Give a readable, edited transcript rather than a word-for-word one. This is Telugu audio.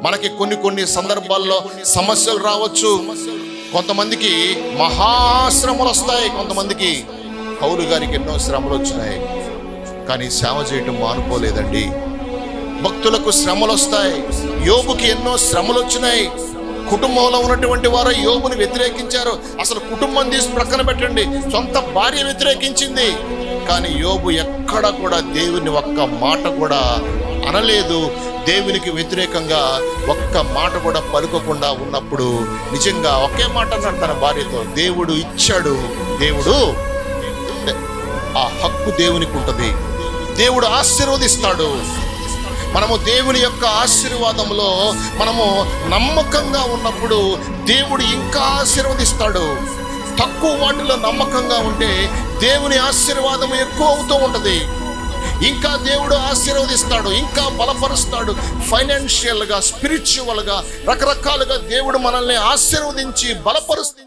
మనకి కొన్ని సందర్భాల్లో సమస్యలు రావచ్చు. కొంతమందికి మహాశ్రమలు వస్తాయి, కొంతమందికి పౌలు గారికి ఎన్నో శ్రమలు వచ్చినాయి, కానీ సేవ చేయటం మానుకోలేదండి. భక్తులకు శ్రమలు వస్తాయి. యోబుకి ఎన్నో శ్రమలు వచ్చినాయి. కుటుంబంలో ఉన్నటువంటి వారు యోబుని వ్యతిరేకించారు. అసలు కుటుంబం తీసి ప్రక్కన పెట్టండి, సొంత భార్య వ్యతిరేకించింది. కానీ యోబు ఎక్కడ కూడా దేవుని ఒక్క మాట కూడా అనలేదు. దేవునికి వ్యతిరేకంగా ఒక్క మాట కూడా పలుకకుండా ఉన్నప్పుడు నిజంగా ఒకే మాట అన్నాడు తన భార్యతో, దేవుడు ఇచ్చాడు, దేవుడు ఆ హక్కు దేవునికి ఉంటుంది, దేవుడు ఆశీర్వదిస్తాడు. మనము దేవుని యొక్క ఆశీర్వాదంలో మనము నమ్మకంగా ఉన్నప్పుడు దేవుడు ఇంకా ఆశీర్వదిస్తాడు. తక్కువ వాటిలో నమ్మకంగా ఉంటే దేవుని ఆశీర్వాదం ఎక్కువ అవుతూ ఉంటుంది. ఇంకా దేవుడు ఆశీర్వదిస్తాడు, ఇంకా బలపరుస్తాడు. ఫైనాన్షియల్గా, స్పిరిచువల్గా, రకరకాలుగా దేవుడు మనల్ని ఆశీర్వదించి బలపరుస్తాడు.